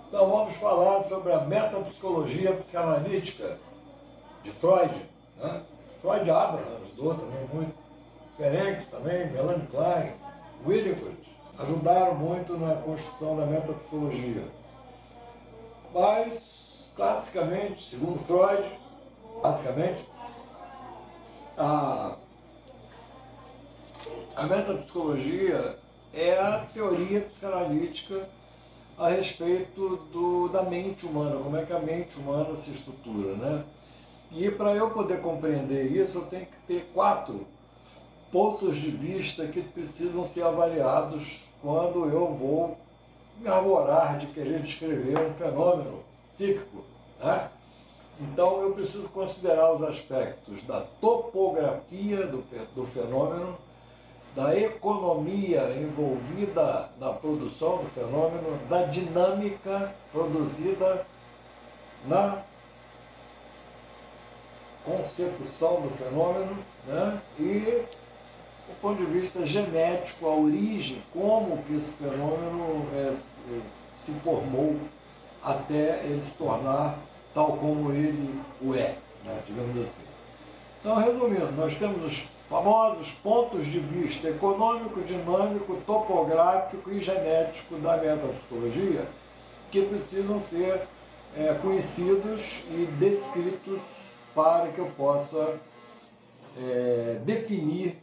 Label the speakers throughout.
Speaker 1: Então vamos falar sobre a metapsicologia psicanalítica de Freud. Né? Freud Abraham ajudou também muito, Ferenczi também, Melanie Klein, Winnicott ajudaram muito na construção da metapsicologia. Mas, classicamente, segundo Freud, basicamente, a metapsicologia é a teoria psicanalítica a respeito da mente humana, como é que a mente humana se estrutura, né? E para eu poder compreender isso, eu tenho que ter 4 pontos de vista que precisam ser avaliados quando eu vou me arvorar de querer descrever um fenômeno psíquico, né? Então eu preciso considerar os aspectos da topografia do fenômeno, da economia envolvida na produção do fenômeno, da dinâmica produzida na consecução do fenômeno, né? E do ponto de vista genético, a origem, como que esse fenômeno se formou até ele se tornar tal como ele o é, né? Digamos assim. Então, resumindo, nós temos os famosos pontos de vista econômico, dinâmico, topográfico e genético da metapsicologia, que precisam ser conhecidos e descritos para que eu possa definir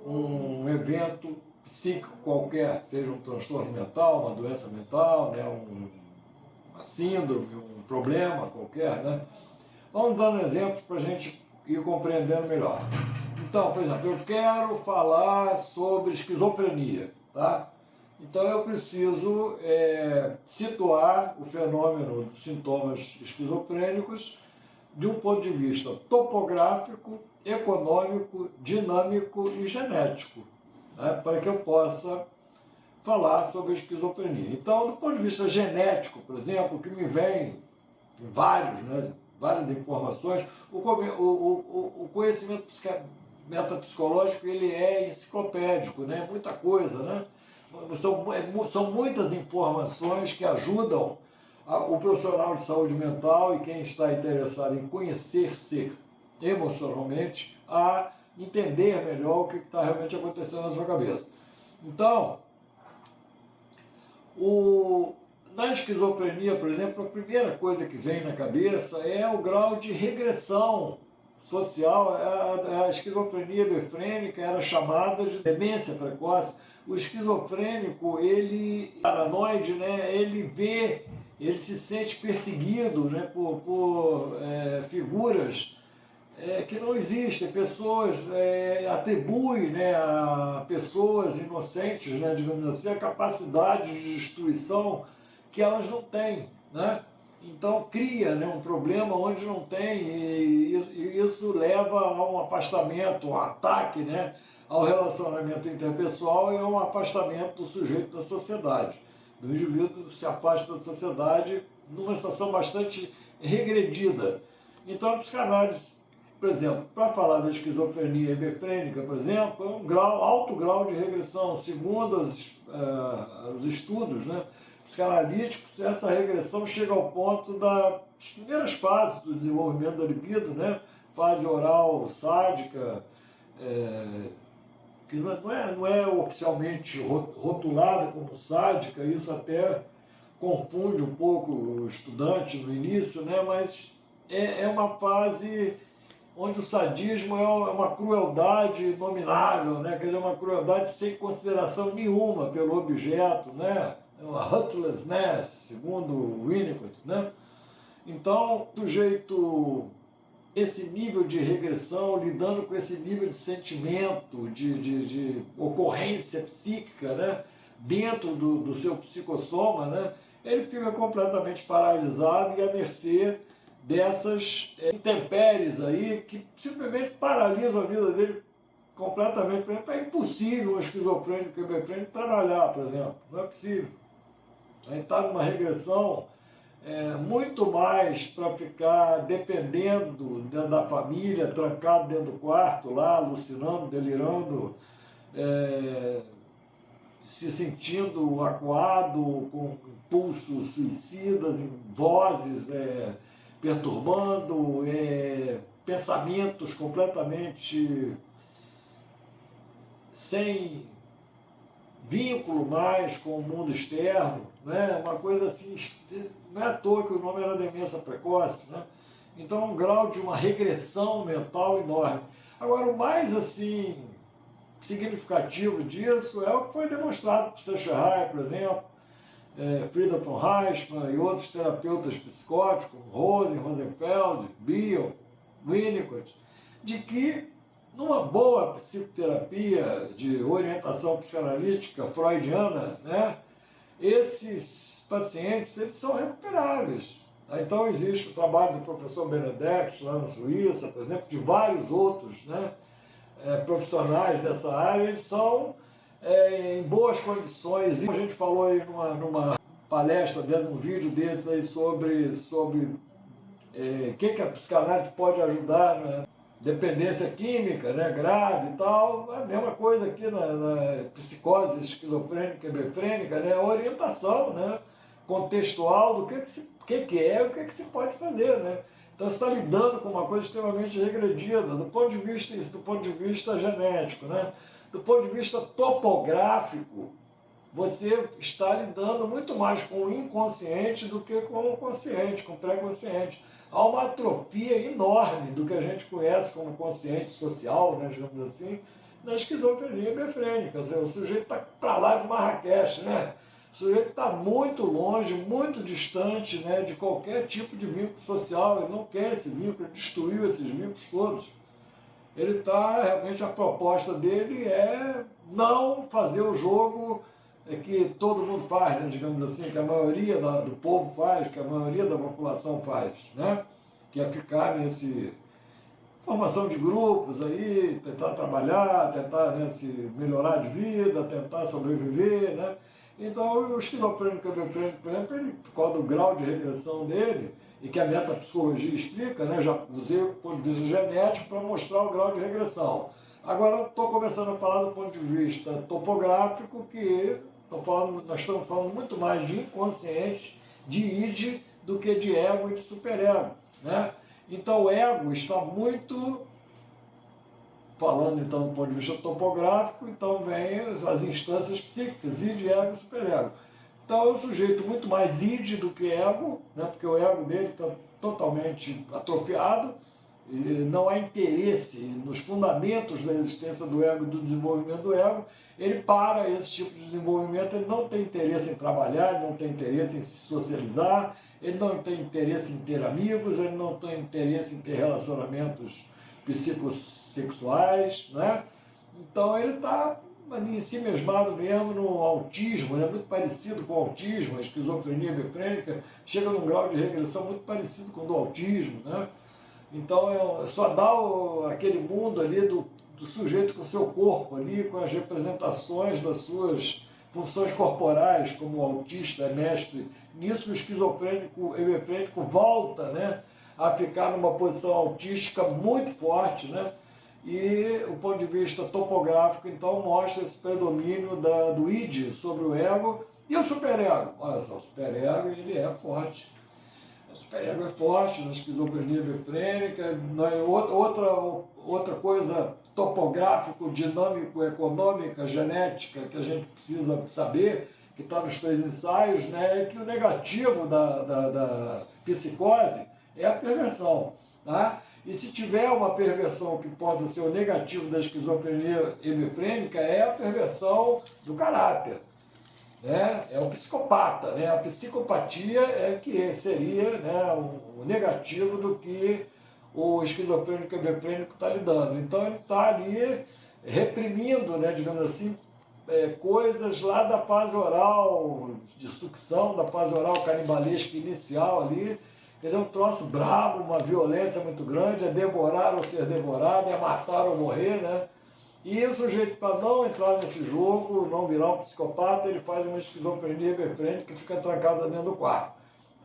Speaker 1: um evento psíquico qualquer, seja um transtorno mental, uma doença mental, né, uma síndrome, um problema qualquer, né? Vamos dando exemplos para a gente ir compreendendo melhor. Então, por exemplo, eu quero falar sobre esquizofrenia, tá? Então eu preciso situar o fenômeno dos sintomas esquizofrênicos de um ponto de vista topográfico, econômico, dinâmico e genético, né, para que eu possa falar sobre a esquizofrenia. Então, do ponto de vista genético, por exemplo, o que me vem várias informações, o conhecimento metapsicológico ele é enciclopédico, né, muita coisa, né? São muitas informações que ajudam o profissional de saúde mental e quem está interessado em conhecer-se emocionalmente a entender melhor o que está realmente acontecendo na sua cabeça. Então, na esquizofrenia, por exemplo, a primeira coisa que vem na cabeça é o grau de regressão social. A esquizofrenia hebefrênica era chamada de demência precoce. O esquizofrênico, ele paranoide, né, ele se sente perseguido, né, por figuras que não existem. Pessoas atribuem, né, a pessoas inocentes, né, digamos assim, a capacidade de destruição que elas não têm, né? Então cria, né, um problema onde não tem, e isso leva a um afastamento, um ataque, né, ao relacionamento interpessoal e a um afastamento do sujeito da sociedade. Do indivíduo se afasta da sociedade numa situação bastante regredida. Então a psicanálise, por exemplo, para falar da esquizofrenia hebefrênica, por exemplo, é um alto grau de regressão. Segundo os estudos, né, psicanalíticos, essa regressão chega ao ponto das primeiras fases do desenvolvimento da libido, né, fase oral sádica, que não é oficialmente rotulada como sádica. Isso até confunde um pouco o estudante no início, né, mas é uma fase onde o sadismo é uma crueldade nominável, né? Quer dizer, uma crueldade sem consideração nenhuma pelo objeto, né? É uma ruthlessness, segundo Winnicott, né? Então, o sujeito, esse nível de regressão, lidando com esse nível de sentimento, de ocorrência psíquica, né, dentro do seu psicossoma, né, ele fica completamente paralisado e à mercê dessas intempéries aí que simplesmente paralisam a vida dele completamente. Por exemplo, é impossível um esquizofrênico e hebefrênico trabalhar, por exemplo, não é possível. Ele está numa regressão muito mais para ficar dependendo da família, trancado dentro do quarto lá, alucinando, delirando, se sentindo acuado, com impulsos suicidas, vozes perturbando, pensamentos completamente sem vínculo mais com o mundo externo, né? Uma coisa assim, não é à toa que o nome era demência precoce, né? Então, um grau de uma regressão mental enorme. Agora, o mais assim significativo disso é o que foi demonstrado por Seychellois, por exemplo, Frida von Heissmann e outros terapeutas psicóticos, Rosenfeld, Biel, Winnicott, de que numa boa psicoterapia de orientação psicanalítica freudiana, né, esses pacientes eles são recuperáveis. Então existe o trabalho do professor Benedetti lá na Suíça, por exemplo, de vários outros, né, profissionais dessa área, eles são em boas condições. E a gente falou aí numa palestra, dentro de um vídeo desse aí sobre que a psicanálise pode ajudar na dependência química, né, grave e tal. A mesma coisa aqui na psicose esquizofrênica e befrênica, né, a orientação, né, contextual do que é e o que se pode fazer, né. Então você está lidando com uma coisa extremamente regredida, do ponto de vista genético, né? Do ponto de vista topográfico, você está lidando muito mais com o inconsciente do que com o consciente, com o pré-consciente. Há uma atrofia enorme do que a gente conhece como consciente social, né, digamos assim, na esquizofrenia befrênica. O sujeito está para lá de Marrakech, né? O sujeito está muito longe, muito distante, né, de qualquer tipo de vínculo social, ele não quer esse vínculo, ele destruiu esses vínculos todos. Ele está, realmente, a proposta dele é não fazer o jogo que todo mundo faz, né, digamos assim, que a maioria do povo faz, que a maioria da população faz, né, que é ficar nesse formação de grupos aí, tentar trabalhar, tentar, né, se melhorar de vida, tentar sobreviver, né. Então, o esquizofrênico befrênico, por exemplo, ele, por causa do grau de regressão dele, e que a metapsicologia explica, né, já usei o ponto de vista genético para mostrar o grau de regressão. Agora, estou começando a falar do ponto de vista topográfico, que nós estamos falando muito mais de inconsciente, de id, do que de ego e de superego, né? Então, o ego está muito... Falando, então, do ponto de vista topográfico, então vem as instâncias psíquicas, id, ego e superego. Então é um sujeito muito mais id do que ego, né, porque o ego dele está totalmente atrofiado, e não há interesse nos fundamentos da existência do ego e do desenvolvimento do ego. Ele para esse tipo de desenvolvimento, ele não tem interesse em trabalhar, ele não tem interesse em se socializar, ele não tem interesse em ter amigos, ele não tem interesse em ter relacionamentos psicossexuais, né? Então ele está em si mesmado mesmo no autismo, né? Muito parecido com o autismo, a esquizofrenia befrênica chega num grau de regressão muito parecido com o do autismo, né? Então só dá aquele mundo ali do sujeito com o seu corpo ali, com as representações das suas funções corporais, como o autista é mestre. Nisso o esquizofrênico e befrênico volta, né, a ficar numa posição autística muito forte, né? E o ponto de vista topográfico, então, mostra esse predomínio do id sobre o ego e o superego. Olha só, o superego, ele é forte. O superego é forte na esquizofrenia befrênica. Outra coisa topográfico, dinâmico, econômica, genética, que a gente precisa saber, que está nos 3 ensaios, né, é que o negativo da psicose é a perversão, tá? E se tiver uma perversão que possa ser o negativo da esquizofrenia befrênica, é a perversão do caráter, né? É o psicopata, né? A psicopatia é que seria, né, o negativo do que o esquizofrênico befrênico está lidando. Então ele está ali reprimindo, né, digamos assim, coisas lá da fase oral, de sucção, da fase oral canibalesca inicial ali. Quer dizer, um troço brabo, uma violência muito grande, é devorar ou ser devorado, é matar ou morrer, né? E o sujeito, para não entrar nesse jogo, não virar um psicopata, ele faz uma esquizofrenia befrênica que fica trancada dentro do quarto.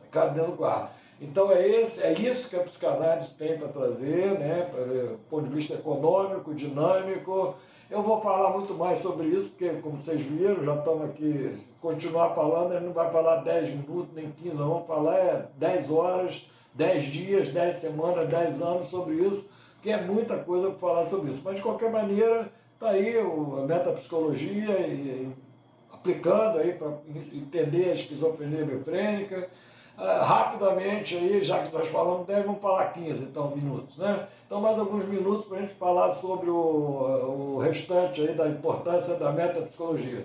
Speaker 1: Trancada dentro do quarto. Então é isso que a psicanálise tem para trazer, né? Do ponto de vista econômico, dinâmico, Eu vou falar muito mais sobre isso, porque, como vocês viram, já estamos aqui, se continuar falando, ele não vai falar 10 minutos, nem 15, nós vamos falar 10 horas, 10 dias, 10 semanas, 10 anos sobre isso, que é muita coisa para falar sobre isso. Mas, de qualquer maneira, está aí a metapsicologia aplicando aí para entender a esquizofrenia bifrênica. Rapidamente aí, já que nós falamos 10, vamos falar 15 então, minutos, né? Então mais alguns minutos para a gente falar sobre o restante aí da importância da metapsicologia.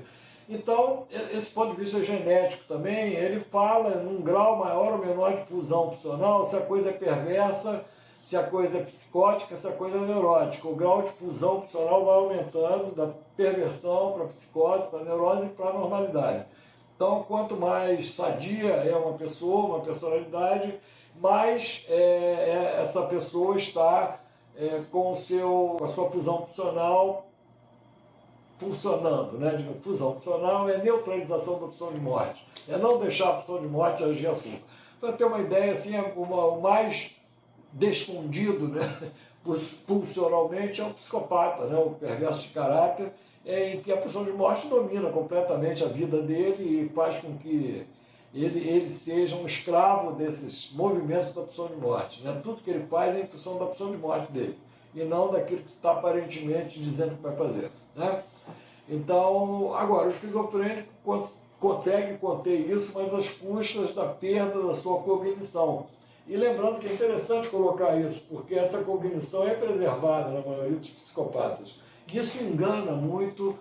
Speaker 1: Então, esse ponto de vista genético também, ele fala num grau maior ou menor de fusão opcional, se a coisa é perversa, se a coisa é psicótica, se a coisa é neurótica. O grau de fusão opcional vai aumentando da perversão para a psicose, para a neurose e para a normalidade. Então, quanto mais sadia é uma pessoa, uma personalidade, mais essa pessoa está com a sua fusão opcional funcionando, né? Fusão opcional é neutralização da opção de morte, é não deixar a opção de morte agir a sua. Para ter uma ideia, assim, o mais desfundido, né, pulsionalmente, é o psicopata, né, o perverso de caráter, em que a pulsão de morte domina completamente a vida dele e faz com que ele seja um escravo desses movimentos da pulsão de morte. Né? Tudo que ele faz é em função da pulsão de morte dele, e não daquilo que está aparentemente dizendo que vai fazer. Né? Então, agora, o esquizofrênico consegue conter isso, mas às custas da perda da sua cognição. E lembrando que é interessante colocar isso, porque essa cognição é preservada na maioria dos psicopatas. Isso engana muito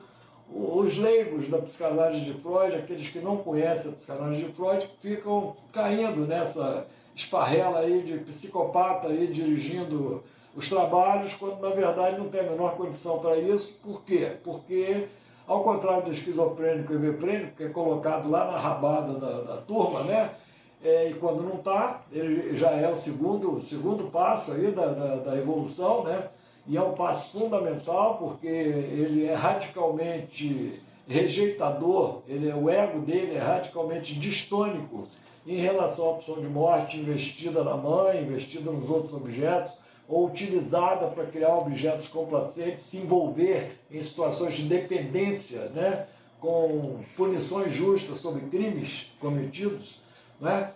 Speaker 1: os leigos da psicanálise de Freud, aqueles que não conhecem a psicanálise de Freud, ficam caindo nessa esparrela aí de psicopata aí dirigindo os trabalhos, quando na verdade não tem a menor condição para isso. Por quê? Porque, ao contrário do esquizofrênico e bifrênico, que é colocado lá na rabada da turma, né? E quando não está, ele já é o segundo passo aí da evolução, né? E é um passo fundamental, porque ele é radicalmente rejeitador, o ego dele é radicalmente distônico em relação à opção de morte investida na mãe, investida nos outros objetos, ou utilizada para criar objetos complacentes, se envolver em situações de dependência, né? Com punições justas sobre crimes cometidos. Né?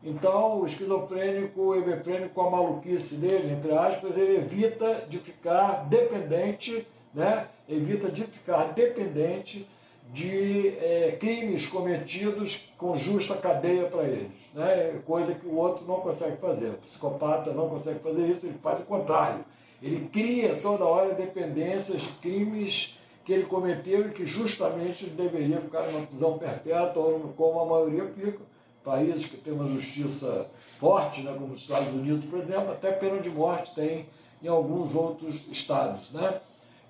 Speaker 1: Então, o esquizofrênico e bifrênico, com a maluquice dele, entre aspas, ele evita de ficar dependente, né? Evita de ficar dependente de crimes cometidos com justa cadeia para eles, né? Coisa que o outro não consegue fazer. O psicopata não consegue fazer isso, ele faz o contrário. Ele cria toda hora dependências de crimes que ele cometeu e que justamente ele deveria ficar numa prisão perpétua, ou como a maioria fica. Países que têm uma justiça forte, né, como os Estados Unidos, por exemplo, até pena de morte tem em alguns outros estados, né?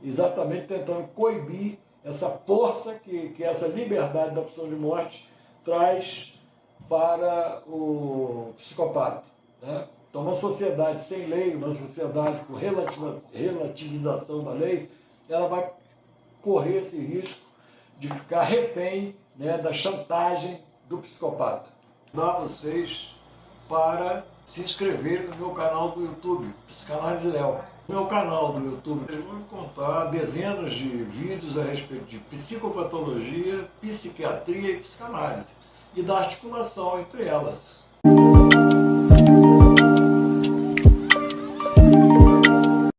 Speaker 1: Exatamente tentando coibir essa força que essa liberdade da opção de morte traz para o psicopata. Né? Então, uma sociedade sem lei, uma sociedade com relativização da lei, ela vai correr esse risco de ficar refém, né, da chantagem do psicopata. Convidar vocês para se inscreverem no meu canal do YouTube, Psicanálise Léo. No meu canal do YouTube, vocês vão encontrar dezenas de vídeos a respeito de psicopatologia, psiquiatria e psicanálise, e da articulação entre elas.